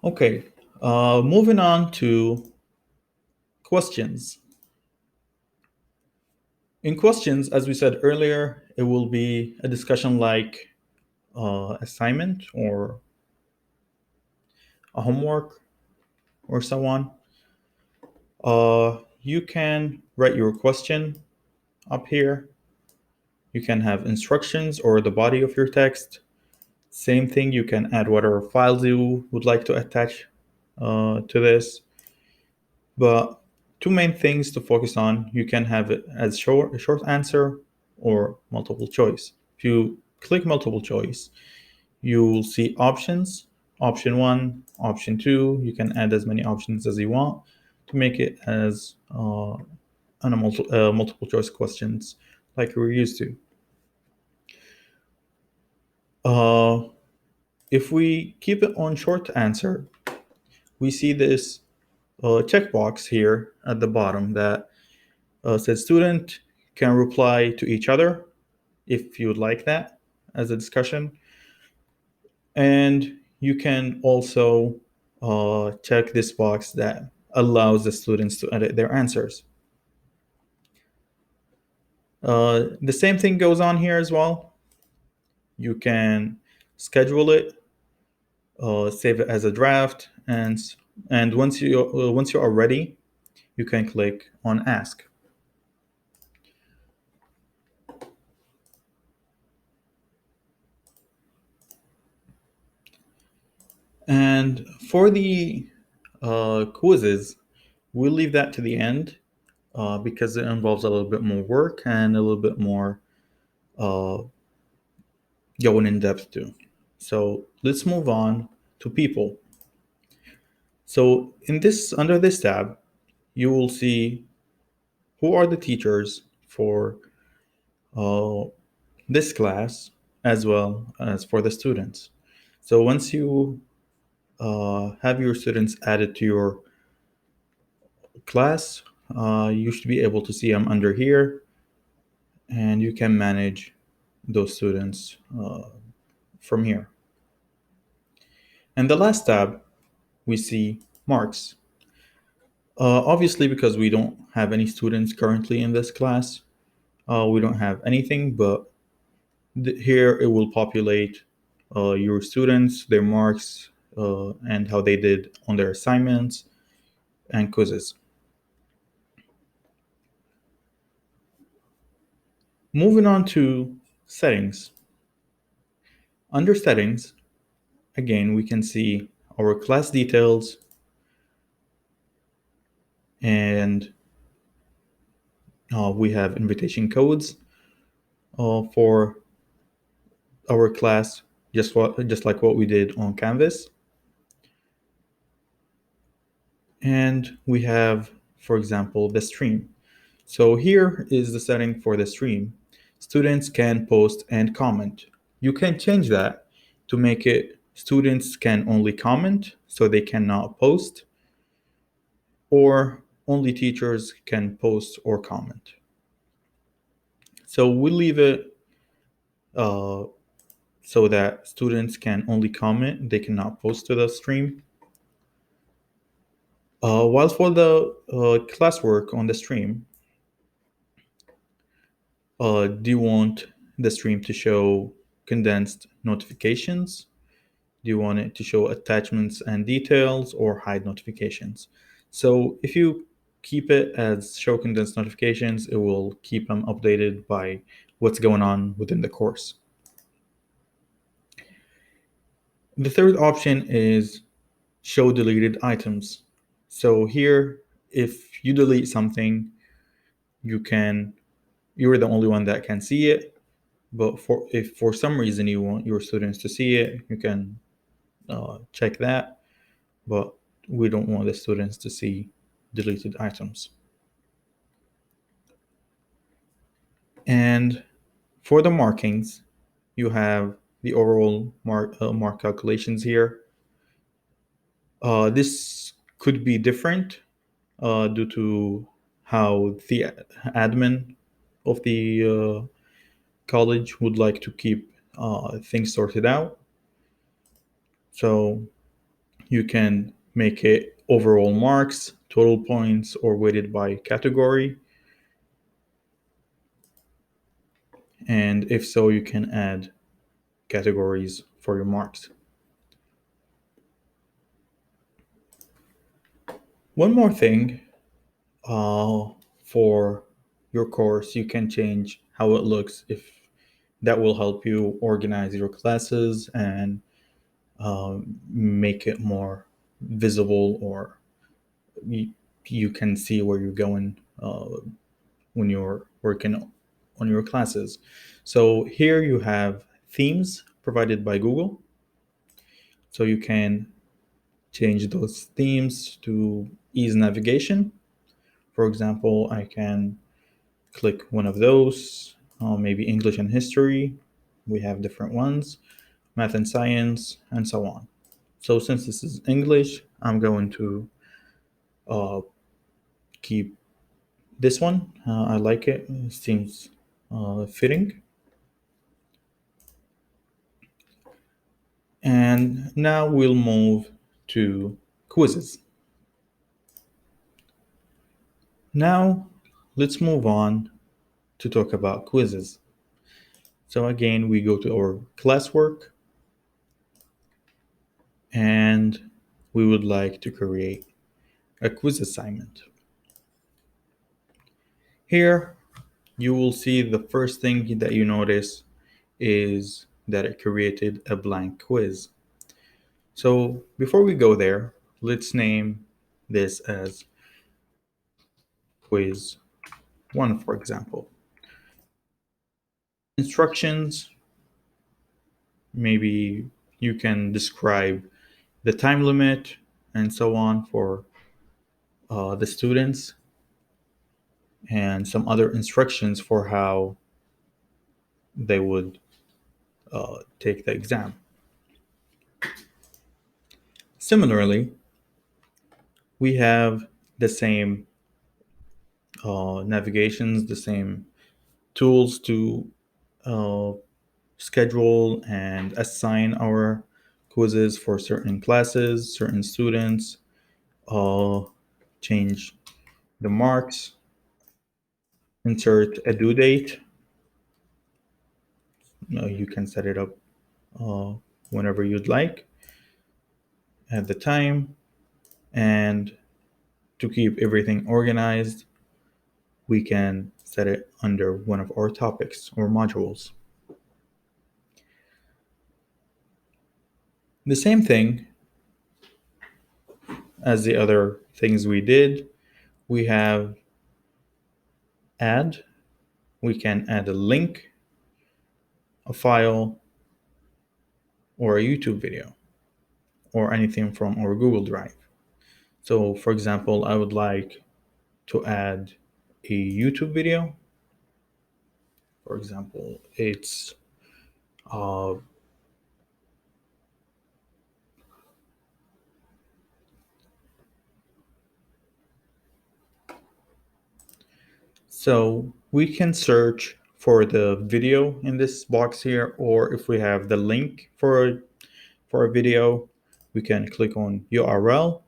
Okay, moving on to questions. In questions, as we said earlier, it will be a discussion like assignment or a homework or so on. You can write your question up here. You can have instructions or the body of your text. Same thing, you can add whatever files you would like to attach to this. But two main things to focus on, you can have it as a short answer or multiple choice. If you click multiple choice, you will see options, option one, option two. You can add as many options as you want to make it as multiple choice questions like we're used to. Uh, if we keep it on short answer, we see this checkbox here at the bottom that says student can reply to each other if you would like that as a discussion. And you can also check this box that allows the students to edit their answers. The same thing goes on here as well. You can schedule it, save it as a draft, and once you are ready, you can click on Ask. And for the quizzes, we'll leave that to the end because it involves a little bit more work and a little bit more uh, going in depth to. So let's move on to people. So in this under this tab, you will see who are the teachers for uh, this class as well as for the students. So once you have your students added to your class, you should be able to see them under here, and you can manage those students from here. And the last tab, we see marks. Obviously, because we don't have any students currently in this class, we don't have anything, but here it will populate your students, their marks, and how they did on their assignments and quizzes. Moving on to settings. Under settings, again, we can see our class details and we have invitation codes for our class, just like what we did on Canvas. And we have, for example, the stream. So here is the setting for the stream. Students can post and comment. You can change that to make it students can only comment, so they cannot post, or only teachers can post or comment. So we leave it so that students can only comment, they cannot post to the stream. While for the classwork on the stream, do you want the stream to show condensed notifications? Do you want it to show attachments and details or hide notifications? So if you keep it as show condensed notifications, it will keep them updated by what's going on within the course. The third option is show deleted items. So here, if you delete something, you're the only one that can see it. But if for some reason you want your students to see it, you can check that. But we don't want the students to see deleted items. And for the markings, you have the overall mark calculations here. This could be different due to how the admin of the college would like to keep things sorted out. So You can make it overall marks, total points, or weighted by category. And if so, you can add categories for your marks. One more thing, uh, for your course, you can change how it looks if that will help you organize your classes and make it more visible, or you, you can see where you're going when you're working on your classes. So here you have themes provided by Google. So you can change those themes to ease navigation. For example, I can click one of those, maybe English and history. We have different ones, math and science, and so on. So since this is English, I'm going to uh, keep this one. I like it. It seems fitting. And now we'll move to quizzes. Now let's move on to talk about quizzes. So again, we go to our classwork and we would like to create a quiz assignment. Here you will see the first thing that you notice is that it created a blank quiz. So before we go there, let's name this as quiz 1, for example. Instructions, maybe you can describe the time limit and so on for the students, and some other instructions for how they would take the exam. Similarly, we have the same navigations, the same tools to uh, schedule and assign our quizzes for certain classes, certain students, uh, change the marks, insert a due date. You can set it up uh, whenever you'd like at the time. And to keep everything organized, we can set it under one of our topics or modules. The same thing as the other things we did, we have add. We can add a link, a file, or a YouTube video, or anything from our Google Drive. So, for example, I would like to add a YouTube video. For example, it's uh, so we can search for the video in this box here, or if we have the link for a video, we can click on URL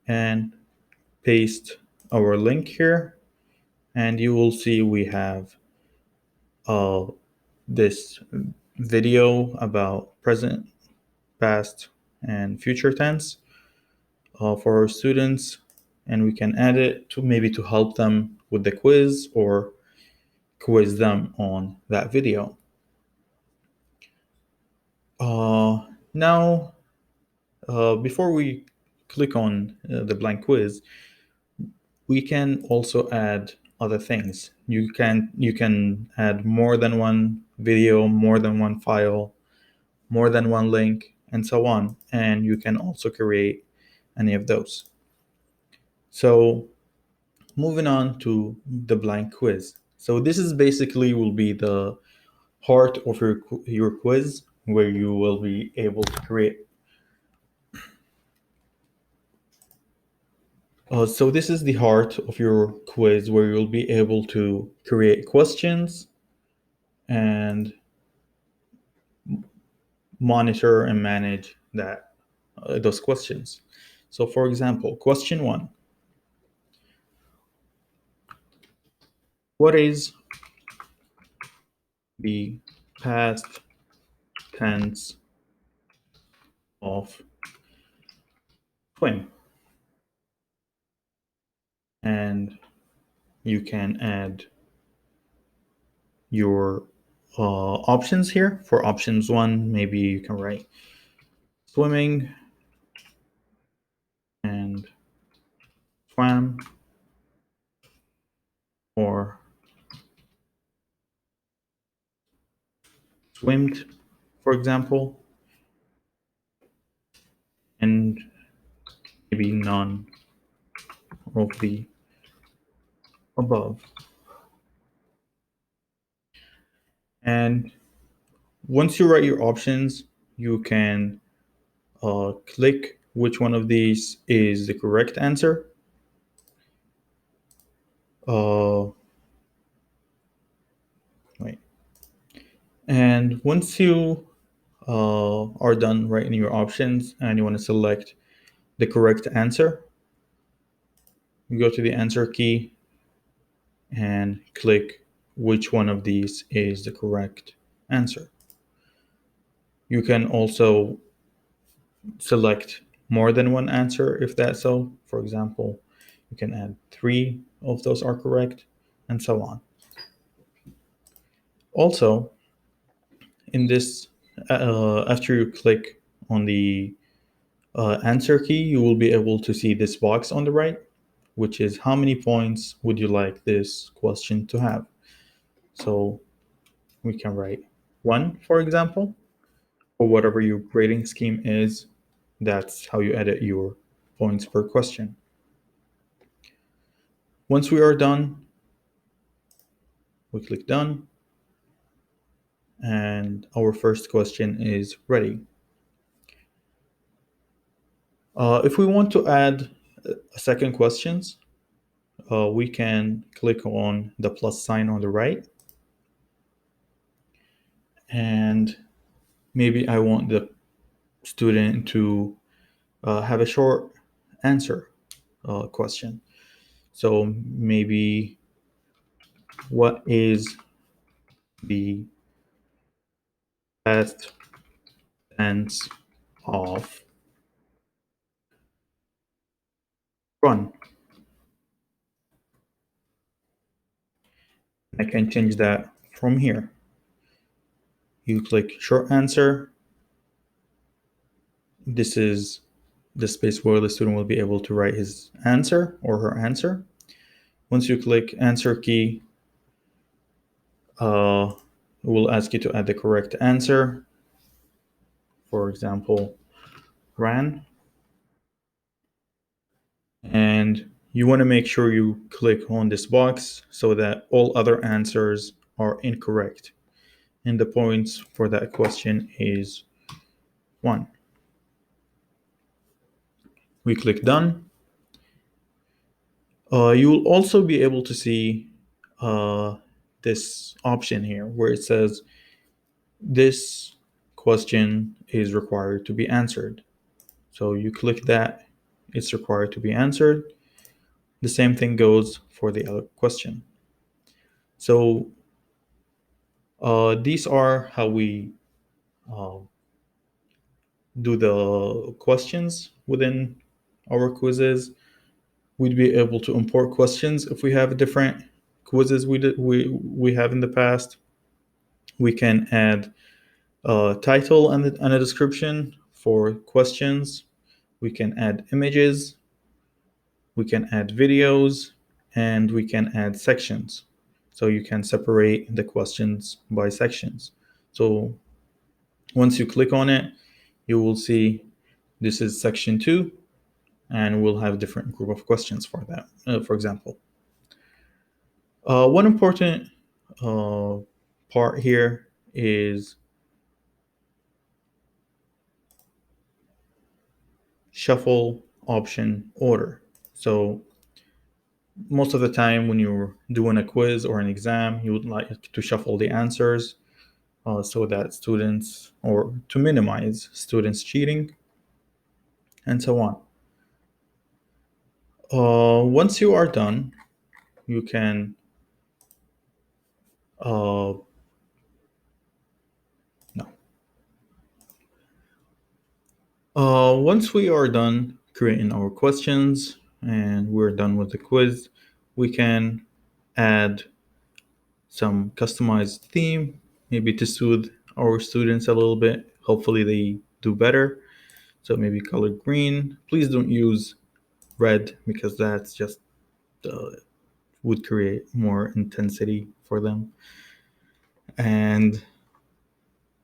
and paste our link here, and you will see we have uh, this video about present, past, and future tense for our students, and we can add it to maybe to help them with the quiz or quiz them on that video. Now, before we click on the blank quiz, we can also add other things. You can add more than one video, more than one file, more than one link, and so on. And you can also create any of those. So moving on to the blank quiz. So this is basically will be the heart of your quiz, where you will be able to create. So this is the heart of your quiz, where you'll be able to create questions and monitor and manage that those questions. So, for example, question one: what is the past tense of swim? And you can add your options here. For options one, maybe you can write swimming and swam, or swimmed, for example, and maybe none of the above. And once you write your options, you can click which one of these is the correct answer. Wait. And once you are done writing your options and you want to select the correct answer, you go to the answer key and click which one of these is the correct answer. You can also select more than one answer if that's so. For example, you can add 3 of those are correct, and so on. Also, in this, after you click on the answer key, you will be able to see this box on the right, which is how many points would you like this question to have. So we can write 1, for example, or whatever your grading scheme is. That's how you edit your points per question. Once we are done, we click done, and our first question is ready. If we want to add a second questions, we can click on the plus sign on the right, and maybe I want the student to have a short answer question. So maybe, what is the past tense of run? I can change that from here. You click short answer. This is the space where the student will be able to write his answer or her answer. Once you click answer key, it will ask you to add the correct answer. For example, ran. And you want to make sure you click on this box so that all other answers are incorrect. And the points for that question is 1. We click done. You will also be able to see this option here where it says this question is required to be answered. So you click that, it's required to be answered. The same thing goes for the other question. So these are how we do the questions within our quizzes. We'd be able to import questions if we have different quizzes we have in the past. We can add a title and a description for questions. We can add images. We can add videos, and we can add sections. So you can separate the questions by sections. So once you click on it, you will see this is section 2, and we'll have different group of questions for that, for example. One important part here is shuffle option order. So most of the time when you're doing a quiz or an exam, you would like to shuffle the answers so that students, or to minimize students cheating. and so on. Once you are done, you can no. Once we are done creating our questions and we're done with the quiz, we can add some customized theme, maybe to soothe our students a little bit. Hopefully, they do better. So maybe color green. Please don't use red because that's just uh, would create more intensity for them. And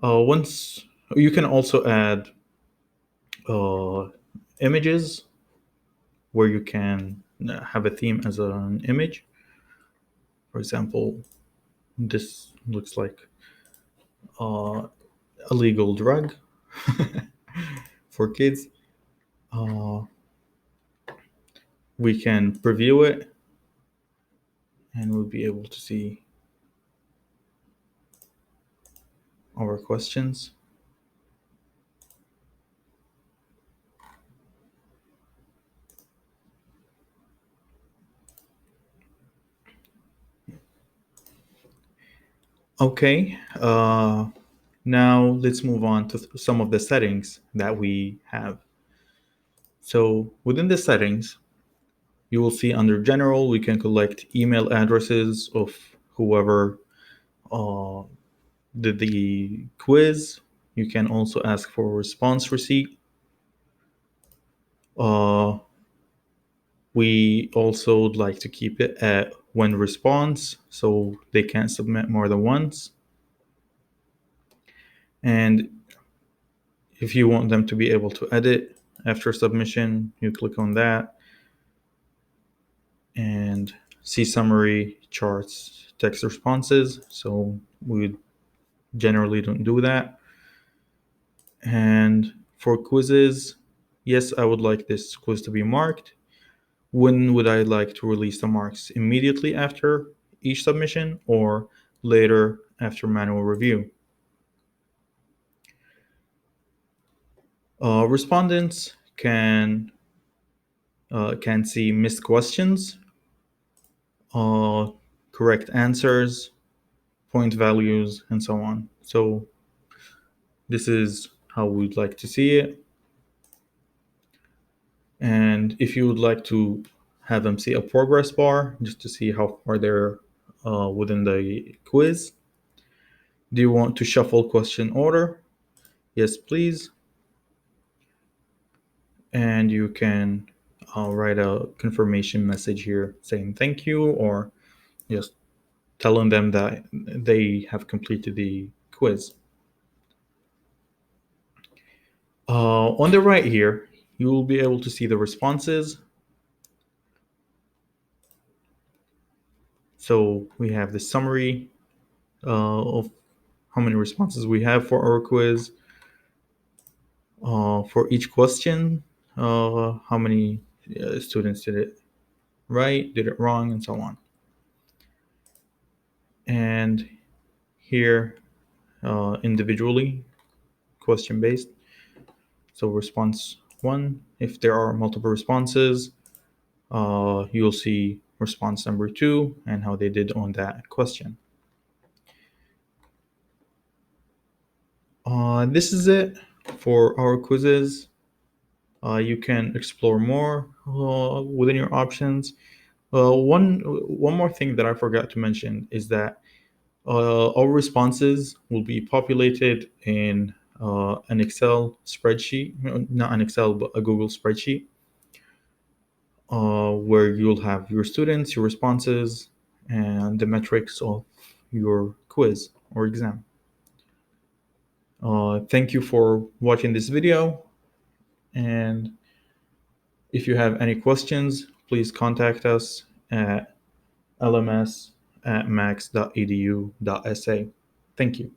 once you can also add uh, images where you can have a theme as an image. For example, this looks like uh, a legal drug for kids. Uh, we can preview it and we'll be able to see our questions. Okay, now let's move on to some of the settings that we have. So within the settings, you will see under general, we can collect email addresses of whoever uh, did the quiz. You can also ask for a response receipt. Uh, we also would like to keep it at one response so they can't submit more than once. And if you want them to be able to edit after submission, you click on that and see summary charts text responses. So we generally don't do that. And for quizzes, yes, I would like this quiz to be marked. When would I like to release the marks? Immediately after each submission or later after manual review? Respondents can see missed questions, uh, correct answers, point values, and so on. So this is how we'd like to see it. And if you would like to have them see a progress bar just to see how far they're within the quiz, do you want to shuffle question order? Yes, please. And you can write a confirmation message here saying thank you or just telling them that they have completed the quiz. On the right here, you will be able to see the responses. So we have the summary of how many responses we have for our quiz. For each question, how many students did it right, did it wrong, and so on. And here, individually, question based. So response one, if there are multiple responses, you'll see response number two and how they did on that question. This is it for our quizzes. You can explore more within your options. One more thing that I forgot to mention is that all responses will be populated in an Excel spreadsheet, not an Excel, but a Google spreadsheet, where you'll have your students, your responses, and the metrics of your quiz or exam. Thank you for watching this video, and if you have any questions, please contact us at lms@max.edu.sa. Thank you.